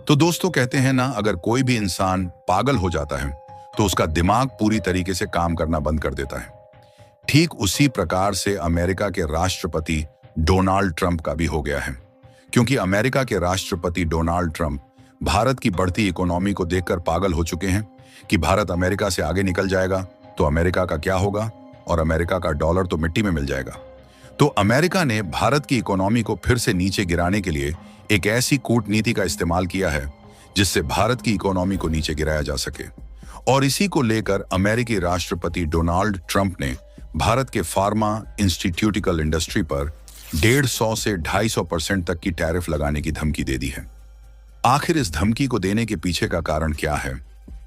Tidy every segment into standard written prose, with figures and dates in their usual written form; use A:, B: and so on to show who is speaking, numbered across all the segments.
A: तो दोस्तों कहते हैं ना, अगर कोई भी इंसान पागल हो जाता है तो उसका दिमाग पूरी तरीके से काम करना बंद कर देता है। ठीक उसी प्रकार से अमेरिका के राष्ट्रपति डोनाल्ड ट्रंप का भी हो गया है। क्योंकि अमेरिका के राष्ट्रपति डोनाल्ड ट्रंप भारत की बढ़ती इकोनॉमी को देखकर पागल हो चुके हैं कि भारत अमेरिका से आगे निकल जाएगा तो अमेरिका का क्या होगा, और अमेरिका का डॉलर तो मिट्टी में मिल जाएगा। तो अमेरिका ने भारत की इकोनॉमी को फिर से नीचे गिराने के लिए एक ऐसी कूटनीति का इस्तेमाल किया है जिससे भारत की इकोनॉमी को नीचे गिराया जा सके। और इसी को लेकर अमेरिकी राष्ट्रपति डोनाल्ड ट्रंप ने भारत के फार्मा इंस्टीट्यूटिकल इंडस्ट्री पर 150 से 250% तक की टैरिफ लगाने की धमकी दे दी है। आखिर इस धमकी को देने के पीछे का कारण क्या है,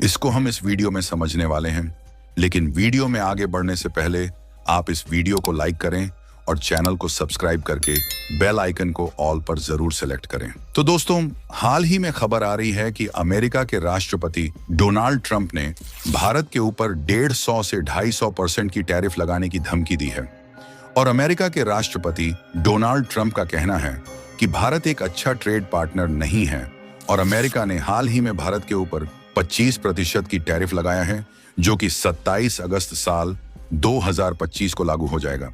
A: इसको हम इस वीडियो में समझने वाले हैं। लेकिन वीडियो में आगे बढ़ने से पहले आप इस वीडियो को लाइक करें और चैनल को सब्सक्राइब करके बेल आइकन को ऑल पर जरूर सेलेक्ट करें। तो दोस्तों, हाल ही में खबर आ रही है कि अमेरिका के राष्ट्रपति डोनाल्ड ट्रंप ने भारत के ऊपर 150 से 250% की टैरिफ लगाने की धमकी दी है। और अमेरिका के राष्ट्रपति डोनाल्ड ट्रंप का कहना है कि भारत एक अच्छा ट्रेड पार्टनर नहीं है और अमेरिका ने हाल ही में भारत के ऊपर 25% की टैरिफ लगाया है, जो कि 27 अगस्त साल 2025 को लागू हो जाएगा।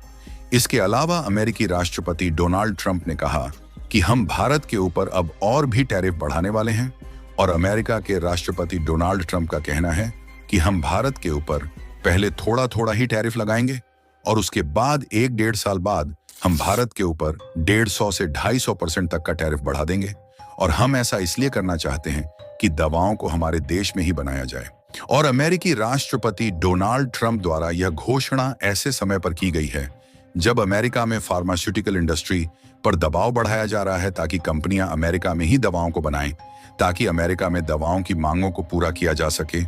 A: इसके अलावा अमेरिकी राष्ट्रपति डोनाल्ड ट्रंप ने कहा कि हम भारत के ऊपर अब और भी टैरिफ बढ़ाने वाले हैं। और अमेरिका के राष्ट्रपति डोनाल्ड ट्रंप का कहना है कि हम भारत के ऊपर पहले थोड़ा थोड़ा ही टैरिफ लगाएंगे और उसके बाद 1-1.5 साल बाद हम भारत के ऊपर 150 से 250% तक का टैरिफ बढ़ा देंगे। और हम ऐसा इसलिए करना चाहते हैं कि दवाओं को हमारे देश में ही बनाया जाए। और अमेरिकी राष्ट्रपति डोनाल्ड ट्रंप द्वारा यह घोषणा ऐसे समय पर की गई है जब अमेरिका में फार्मास्यूटिकल इंडस्ट्री पर दबाव बढ़ाया जा रहा है ताकि कंपनियां अमेरिका में ही दवाओं को बनाएं, ताकि अमेरिका में दवाओं की मांगों को पूरा किया जा सके।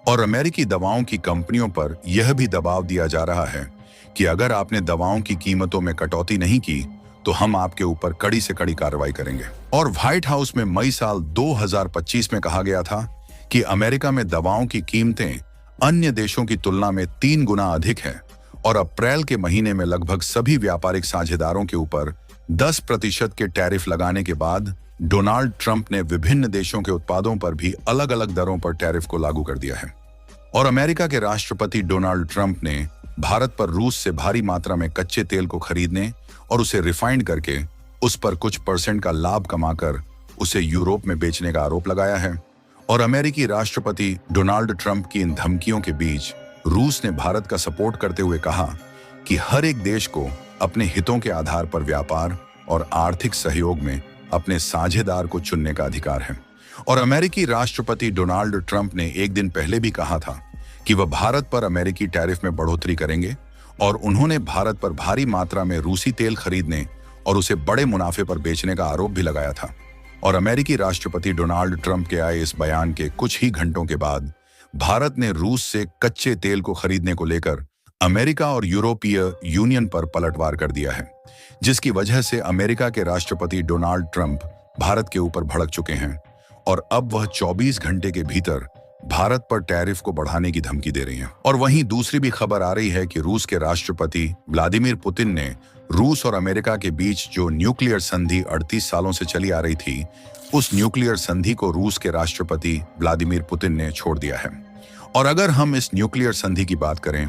A: और अमेरिकी दवाओं की कंपनियों पर यह भी दबाव दिया जा रहा है कि अगर आपने दवाओं की कीमतों में कटौती नहीं की तो हम आपके ऊपर कड़ी से कड़ी कार्रवाई करेंगे। और व्हाइट हाउस में मई साल 2025 में कहा गया था कि अमेरिका में दवाओं की कीमतें अन्य देशों की तुलना में 3 गुना अधिक है। और अप्रैल के महीने में लगभग सभी व्यापारिक साझेदारों के ऊपर 10% के टैरिफ लगाने के बाद डोनाल्ड ट्रंप ने विभिन्न देशों के उत्पादों पर भी अलग अलग दरों पर टैरिफ को लागू कर दिया है। और अमेरिका के राष्ट्रपति डोनाल्ड ट्रंप ने भारत पर रूस से भारी मात्रा में कच्चे तेल को खरीदने और उसे रिफाइंड करके उस पर कुछ % का लाभ कमाकर उसे यूरोप में बेचने का आरोप लगाया है। और अमेरिकी राष्ट्रपति डोनाल्ड ट्रंप की इन धमकियों के बीच रूस ने भारत का सपोर्ट करते हुए कहा कि हर एक देश को अपने हितों के आधार पर व्यापार और आर्थिक सहयोग में अपने साझेदार को चुनने का अधिकार है। और अमेरिकी राष्ट्रपति डोनाल्ड ट्रंप ने एक दिन पहले भी कहा था कि वह भारत पर अमेरिकी टैरिफ में बढ़ोतरी करेंगे। और उन्होंने भारत पर भारी मात्रा में रूसी तेल खरीदने और उसे बड़े मुनाफे पर बेचने का आरोप भी लगाया था। और अमेरिकी राष्ट्रपति डोनाल्ड ट्रंप के आए इस बयान के कुछ ही घंटों के बाद भारत ने रूस से कच्चे तेल को खरीदने को लेकर अमेरिका और यूरोपीय यूनियन पर पलटवार कर दिया है, जिसकी वजह से अमेरिका के राष्ट्रपति डोनाल्ड ट्रंप भारत के ऊपर भड़क चुके हैं। और अब वह 24 घंटे के भीतर भारत पर टैरिफ को बढ़ाने की धमकी दे रही हैं। और वहीं दूसरी भी खबर आ रही है कि रूस के राष्ट्रपति व्लादिमीर पुतिन ने रूस और अमेरिका के बीच जो न्यूक्लियर संधि 38 सालों से चली आ रही थी, उस न्यूक्लियर संधि को रूस के राष्ट्रपति व्लादिमीर पुतिन ने छोड़ दिया है। और अगर हम इस न्यूक्लियर संधि की बात करें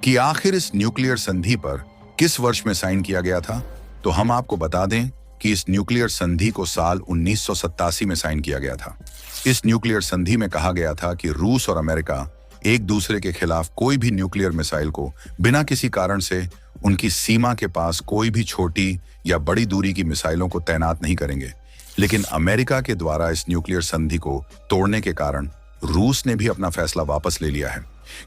A: कि आखिर इस न्यूक्लियर संधि पर किस वर्ष में साइन किया गया था, तो हम आपको बता दें कि इस न्यूक्लियर संधि को साल 1987 में साइन किया गया था। इस न्यूक्लियर संधि में कहा गया था कि रूस और अमेरिका एक दूसरे के खिलाफ कोई भी न्यूक्लियर मिसाइल को बिना किसी कारण से उनकी सीमा के पास कोई भी छोटी या बड़ी दूरी की मिसाइलों को तैनात नहीं करेंगे। लेकिन अमेरिका के द्वारा इस न्यूक्लियर संधि को तोड़ने के कारण रूस ने भी अपना फैसला वापस ले लिया है,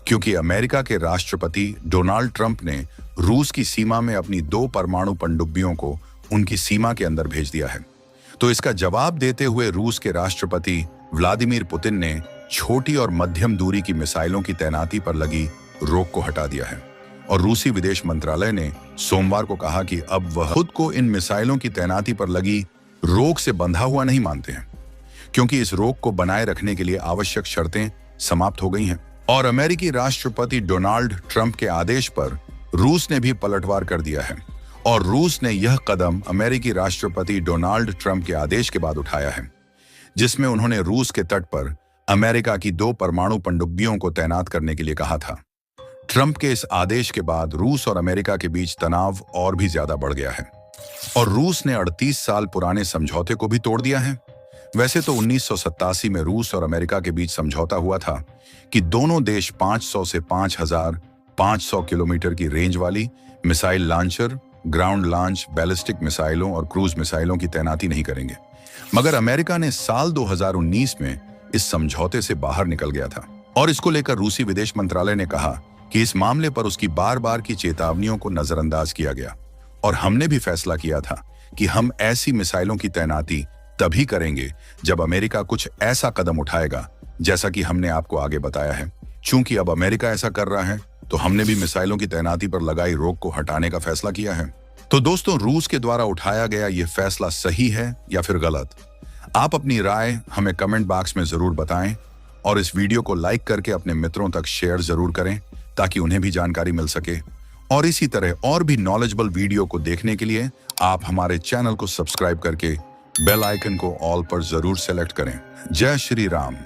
A: क्योंकि अमेरिका के राष्ट्रपति डोनाल्ड ट्रंप ने रूस की सीमा में अपनी 2 परमाणु पनडुब्बियों को उनकी सीमा के अंदर भेज दिया है। तो इसका जवाब देते हुए रूस के राष्ट्रपति व्लादिमीर पुतिन ने छोटी और मध्यम दूरी की मिसाइलों की तैनाती पर लगी रोक को हटा दिया है। और रूसी विदेश मंत्रालय ने सोमवार को कहा कि अब वह खुद को इन मिसाइलों की तैनाती पर लगी रोक से बंधा हुआ नहीं मानते हैं, क्योंकि इस रोक को बनाए रखने के लिए आवश्यक शर्तें समाप्त हो गई हैं। और अमेरिकी राष्ट्रपति डोनाल्ड ट्रंप के आदेश पर रूस ने भी पलटवार कर दिया है। और रूस ने यह कदम अमेरिकी राष्ट्रपति डोनाल्ड ट्रंप के आदेश के बाद उठाया है, जिसमें उन्होंने रूस के तट पर अमेरिका की 2 परमाणु पनडुब्बियों को तैनात करने के लिए कहा था। ट्रंप के इस आदेश के बाद रूस और अमेरिका के बीच तनाव और भी ज्यादा बढ़ गया है और रूस ने 38 साल पुराने समझौते को भी तोड़ दिया है। वैसे तो 1987 में रूस और अमेरिका के बीच समझौता हुआ था कि दोनों देश 500 से 5500 किलोमीटर की रेंज वाली missile launcher, ground launch ballistic मिसाइलों और क्रूज मिसाइलों की तैनाती नहीं करेंगे। मगर अमेरिका ने साल 2019 में इस समझौते से बाहर निकल गया था और इसको लेकर रूसी विदेश मंत्रालय ने कहा कि इस मामले पर उसकी बार बार की चेतावनियों को नजरअंदाज किया गया और हमने भी फैसला किया था कि हम ऐसी मिसाइलों की तैनाती तभी करेंगे जब अमेरिका कुछ ऐसा कदम उठाएगा जैसा कि हमने आपको आगे बताया है। चूंकि अब अमेरिका ऐसा कर रहा है तो हमने भी मिसाइलों की तैनाती पर लगाई रोक को हटाने का फैसला किया है। तो दोस्तों, रूस के द्वारा उठाया गया यह फैसला सही है या फिर गलत? आप अपनी राय हमें कमेंट बॉक्स में जरूर बताएं और इस वीडियो को लाइक करके अपने मित्रों तक शेयर जरूर करें ताकि उन्हें भी जानकारी मिल सके। और इसी तरह और भी नॉलेजेबल वीडियो को देखने के लिए आप हमारे चैनल को सब्सक्राइब करके बेल आइकन को ऑल पर जरूर सेलेक्ट करें। जय श्री राम।